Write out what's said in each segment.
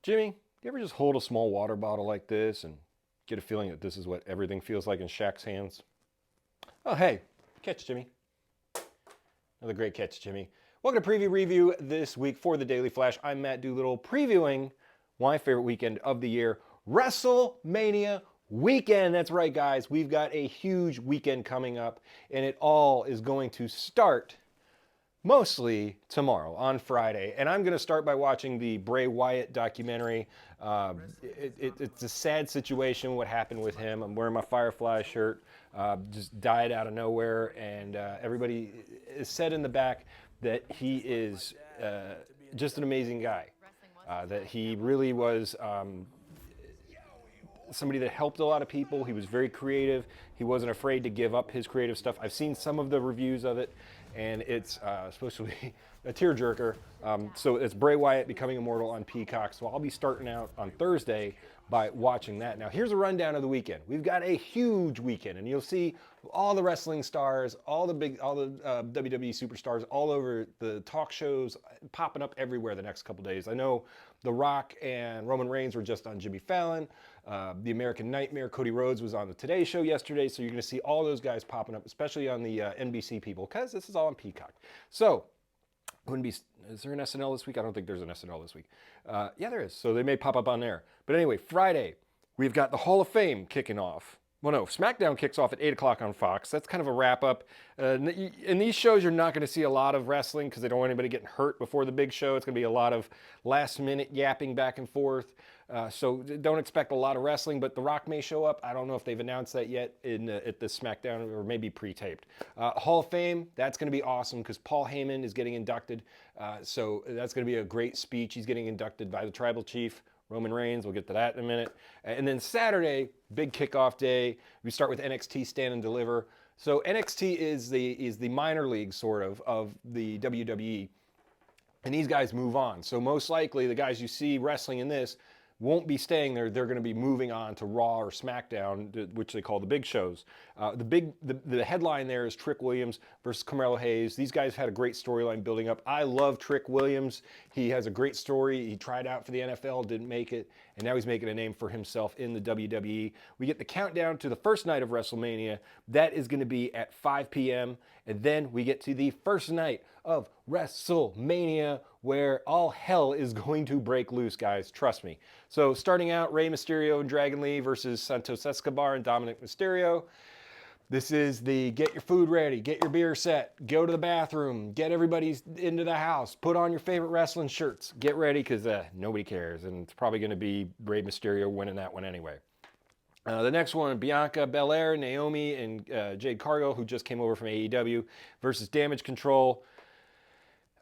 Jimmy, do you ever just hold a small water bottle like this and get a feeling that this is what everything feels like in Shaq's hands? Oh, hey, catch, Jimmy. Another great catch, Jimmy. Welcome to Preview Review this week for the Daily Flash. I'm Matt Doolittle previewing my favorite weekend of the year, WrestleMania weekend. That's right, guys. We've got a huge weekend coming up, and it all is going to start mostly tomorrow on Friday. And I'm going to start by watching the Bray Wyatt documentary. It's a sad situation what happened with him. I'm wearing my Firefly shirt, just died out of nowhere. And everybody is said in the back that he is just an amazing guy. That he really was somebody that helped a lot of people. He was very creative. He wasn't afraid to give up his creative stuff. I've seen some of the reviews of it, and it's supposed to be a tearjerker. So it's Bray Wyatt Becoming Immortal on Peacock. So I'll be starting out on Thursday by watching that. Now here's a rundown of the weekend. We've got a huge weekend, and you'll see all the wrestling stars, all the WWE superstars all over the talk shows popping up everywhere the next couple days. I know The Rock and Roman Reins were just on Jimmy Fallon. The American Nightmare Cody Rhodes was on the Today Show yesterday, so you're going to see all those guys popping up, especially on the NBC people, because this is all on Peacock. So, is there an SNL this week? I don't think there's an SNL this week. Yeah, there is, so they may pop up on there. But anyway, Friday, we've got the Hall of Fame kicking off. Well, no, SmackDown kicks off at 8 o'clock on Fox. That's kind of a wrap-up. In these shows, you're not going to see a lot of wrestling because they don't want anybody getting hurt before the big show. It's going to be a lot of last-minute yapping back and forth. So don't expect a lot of wrestling, but The Rock may show up. I don't know if they've announced that yet at the SmackDown, or maybe pre-taped. Hall of Fame, that's going to be awesome because Paul Heyman is getting inducted. So that's going to be a great speech. He's getting inducted by the Tribal Chief, Roman Reigns. We'll get to that in a minute. And then Saturday, big kickoff day. We start with NXT Stand and Deliver. So NXT is the minor league sort of the WWE. And these guys move on. So most likely the guys you see wrestling in this won't be staying there. They're going to be moving on to Raw or SmackDown, which they call the big shows. The headline there is Trick Williams versus Carmelo Hayes. These guys had a great storyline building up. I love Trick Williams. He has a great story. He tried out for the NFL, didn't make it, and now he's making a name for himself in the WWE. We get the countdown to the first night of WrestleMania. That is going to be at 5 p.m., and then we get to the first night of WrestleMania, where all hell is going to break loose, guys. Trust me. So starting out, Rey Mysterio and Dragon Lee versus Santos Escobar and Dominic Mysterio. This is the get your food ready, get your beer set, go to the bathroom, get everybody into the house, put on your favorite wrestling shirts, get ready because nobody cares. And it's probably going to be Rey Mysterio winning that one anyway. The next one, Bianca Belair, Naomi, and Jade Cargill, who just came over from AEW, versus Damage Control.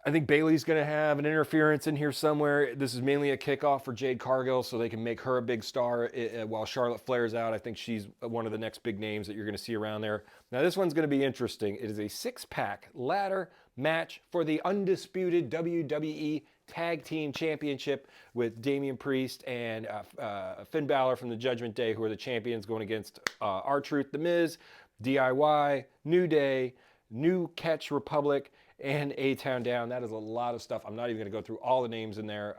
I think Bayley's going to have an interference in here somewhere. This is mainly a kickoff for Jade Cargill so they can make her a big star while Charlotte Flair's out. I think she's one of the next big names that you're going to see around there. Now, this one's going to be interesting. It is a six-pack ladder match for the undisputed WWE Tag Team Championship with Damian Priest and Finn Balor from the Judgment Day, who are the champions, going against R-Truth, The Miz, DIY, New Day, New Catch Republic, and A-Town Down. That is a lot of stuff. I'm not even going to go through all the names in there.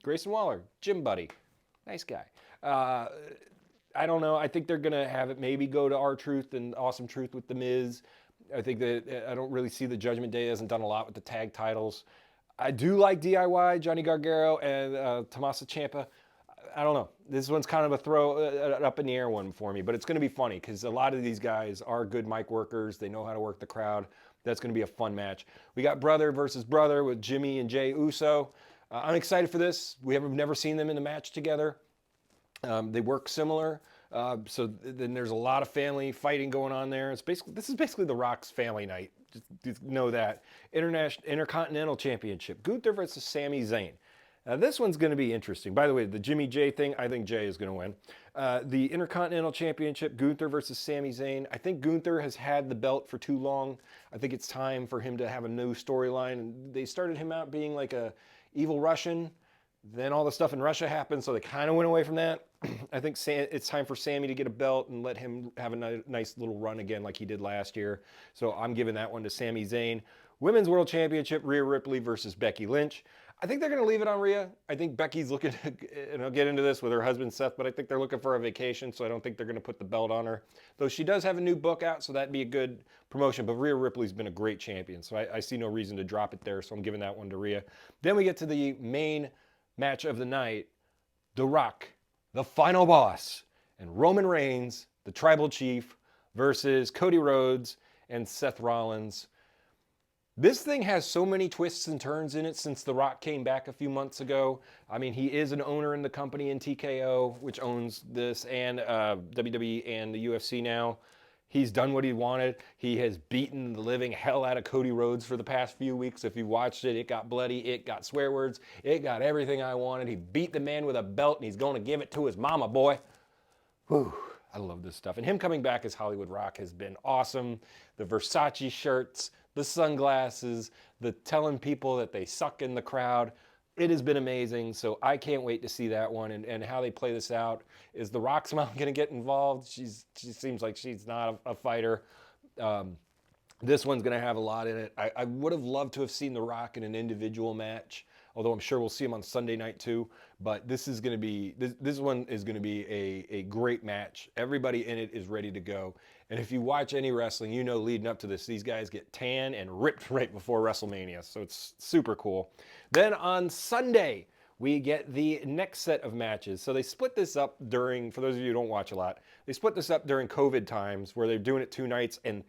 Grayson Waller, Jim Buddy, nice guy. I don't know. I think they're going to have it maybe go to R-Truth and Awesome Truth with The Miz. I think that I don't really see the Judgment Day hasn't done a lot with the tag titles. I do like DIY, Johnny Gargano, and Tommaso Ciampa. I don't know. This one's kind of a throw, an up in the air one for me, but it's going to be funny because a lot of these guys are good mic workers. They know how to work the crowd. That's going to be a fun match. We got brother versus brother with Jimmy and Jey Uso. I'm excited for this. We've never seen them in a match together. They work similar. So then there's a lot of family fighting going on there. This is basically The Rock's family night. Just know that. Intercontinental Championship. Gunther versus Sami Zayn. Now this one's going to be interesting. By the way, the Jimmy Jey thing, I think Jey is going to win. The Intercontinental Championship, Gunther versus Sami Zayn. I think Gunther has had the belt for too long. I think it's time for him to have a new storyline. They started him out being like a evil Russian. Then all the stuff in Russia happened, so they kind of went away from that. I think it's time for Sammy to get a belt and let him have a nice little run again like he did last year. So I'm giving that one to Sami Zayn. Women's World Championship, Rhea Ripley versus Becky Lynch. I think they're going to leave it on Rhea. I think Becky's looking to, and I'll get into this with her husband Seth, but I think they're looking for a vacation, so I don't think they're going to put the belt on her. Though she does have a new book out, so that'd be a good promotion. But Rhea Ripley's been a great champion, so I see no reason to drop it there, so I'm giving that one to Rhea. Then we get to the main match of the night, The Rock, the final boss, and Roman Reigns, the tribal chief, versus Cody Rhodes and Seth Rollins. This thing has so many twists and turns in it since The Rock came back a few months ago. I mean, he is an owner in the company in TKO, which owns this, and WWE and the UFC now. He's done what he wanted. He has beaten the living hell out of Cody Rhodes for the past few weeks. If you watched it, it got bloody, it got swear words, it got everything I wanted. He beat the man with a belt, and he's going to give it to his mama, boy. Whew. I love this stuff. And him coming back as Hollywood Rock has been awesome. The Versace shirts, the sunglasses, the telling people that they suck in the crowd. It has been amazing. So I can't wait to see that one and how they play this out. Is The Rock's mom going to get involved? She seems like she's not a fighter. This one's going to have a lot in it. I would have loved to have seen The Rock in an individual match, although I'm sure we'll see him on Sunday night too. But this is going to be, this one is going to be a great match. Everybody in it is ready to go. And if you watch any wrestling, you know leading up to this, these guys get tan and ripped right before WrestleMania. So it's super cool. Then on Sunday, we get the next set of matches. So they split this up during, for those of you who don't watch a lot, they split this up during COVID times where they're doing it 2 nights, and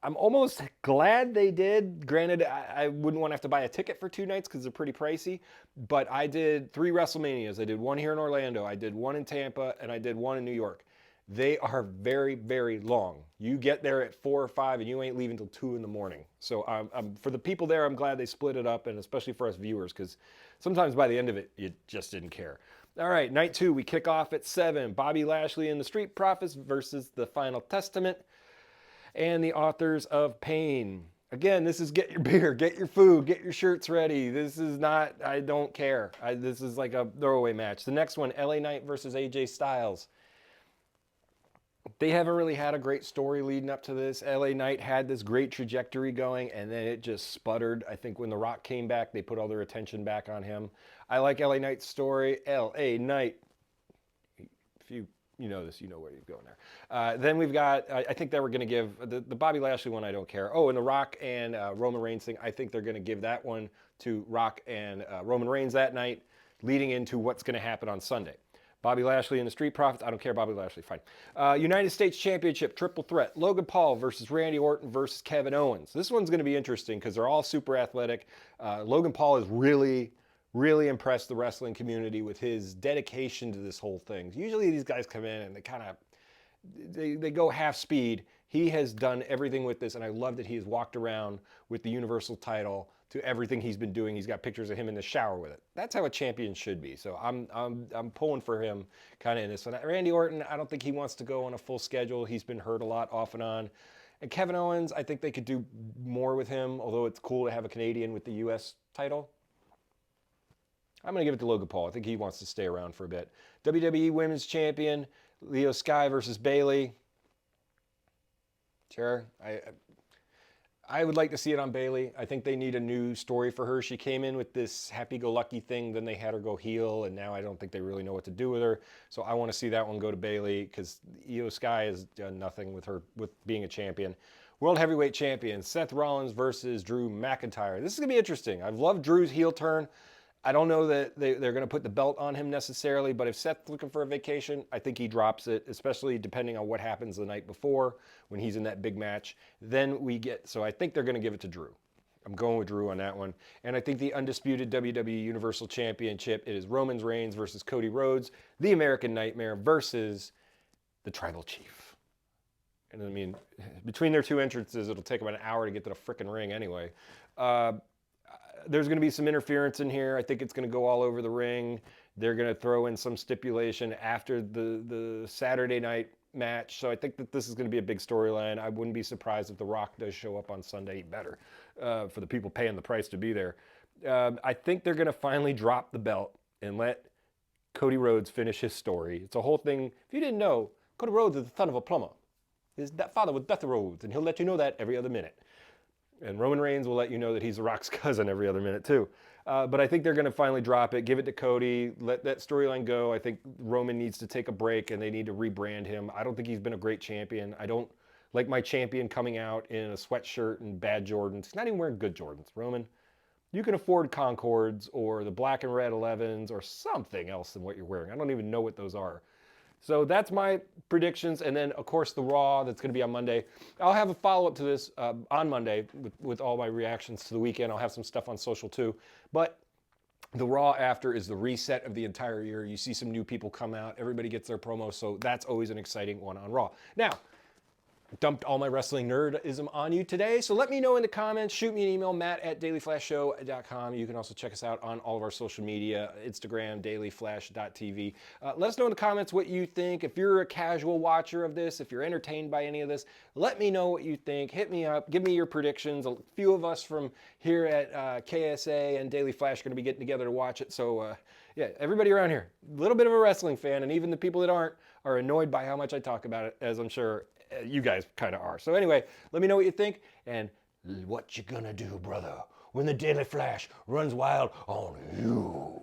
I'm almost glad they did. Granted, I wouldn't want to have to buy a ticket for 2 nights because they're pretty pricey, but I did 3 WrestleManias. I did one here in Orlando, I did one in Tampa, and I did one in New York. They are very, very long. You get there at 4 or 5 and you ain't leaving until 2 in the morning. So for the people there, I'm glad they split it up, and especially for us viewers, because sometimes by the end of it, you just didn't care. All right, night 2, we kick off at 7. Bobby Lashley and the Street Profits versus the Final Testament and the Authors of Pain. Again, this is get your beer, get your food, get your shirts ready. This is not, I don't care. This is like a throwaway match. The next one, LA Knight versus AJ Styles. They haven't really had a great story leading up to this. LA Knight had this great trajectory going, and then it just sputtered. I think when The Rock came back, they put all their attention back on him. I like LA Knight's story. LA Knight, if you know this, you know where you're going there. Then we've got, I think they were going to give, the Bobby Lashley one, I don't care. Oh, and the Rock and Roman Reigns thing, I think they're going to give that one to Rock and Roman Reigns that night, leading into what's going to happen on Sunday. Bobby Lashley and the Street Profits, I don't care, Bobby Lashley, fine. United States Championship, triple threat, Logan Paul versus Randy Orton versus Kevin Owens. This one's going to be interesting because they're all super athletic. Logan Paul has really impressed the wrestling community with his dedication to this whole thing. Usually these guys come in and they go half speed. He has done everything with this, and I love that he has walked around with the Universal title to everything he's been doing. He's got pictures of him in the shower with it. That's how a champion should be. So I'm pulling for him kind of in this one. Randy Orton, I don't think he wants to go on a full schedule. He's been hurt a lot off and on. And Kevin Owens, I think they could do more with him, although it's cool to have a Canadian with the US title. I'm going to give it to Logan Paul. I think he wants to stay around for a bit. WWE Women's Champion, Io Sky versus Bayley. Sure, I would like to see it on Bayley. I think they need a new story for her. She came in with this happy-go-lucky thing, then they had her go heel, and now I don't think they really know what to do with her. So I want to see that one go to Bayley because Io Sky has done nothing with her with being a champion. World Heavyweight Champion, Seth Rollins versus Drew McIntyre. This is going to be interesting. I've loved Drew's heel turn. I don't know that they're going to put the belt on him necessarily, but if Seth's looking for a vacation, I think he drops it, especially depending on what happens the night before when he's in that big match. Then so I think they're going to give it to Drew. I'm going with Drew on that one. And I think the undisputed WWE Universal Championship, it is Roman Reigns versus Cody Rhodes, the American Nightmare versus the Tribal Chief. And I mean, between their 2 entrances, it'll take about an hour to get to the frickin' ring anyway. There's going to be some interference in here. I think it's going to go all over the ring. They're going to throw in some stipulation after the Saturday night match. So I think that this is going to be a big storyline. I wouldn't be surprised if The Rock does show up on Sunday. Better for the people paying the price to be there. I think they're going to finally drop the belt and let Cody Rhodes finish his story. It's a whole thing. If you didn't know, Cody Rhodes is the son of a plumber. His father was Beth Rhodes, and he'll let you know that every other minute. And Roman Reigns will let you know that he's The Rock's cousin every other minute, too. But I think they're going to finally drop it, give it to Cody, let that storyline go. I think Roman needs to take a break and they need to rebrand him. I don't think he's been a great champion. I don't like my champion coming out in a sweatshirt and bad Jordans. He's not even wearing good Jordans. Roman, you can afford Concords or the black and red 11s or something else than what you're wearing. I don't even know what those are. So that's my predictions. And then, of course, the Raw that's going to be on Monday. I'll have a follow-up to this on Monday with all my reactions to the weekend. I'll have some stuff on social too. But the Raw after is the reset of the entire year. You see some new people come out. Everybody gets their promo. So that's always an exciting one on Raw. Now, dumped all my wrestling nerdism on you today. So let me know in the comments. Shoot me an email, matt@dailyflashshow.com. You can also check us out on all of our social media, Instagram, dailyflash.tv. Let us know in the comments what you think. If you're a casual watcher of this, if you're entertained by any of this, let me know what you think. Hit me up. Give me your predictions. A few of us from here at KSA and Daily Flash are going to be getting together to watch it. So, yeah, everybody around here, a little bit of a wrestling fan, and even the people that aren't are annoyed by how much I talk about it, as I'm sure you guys kind of are. So anyway, let me know what you think and what you gonna do, brother, when the Daily Flash runs wild on you.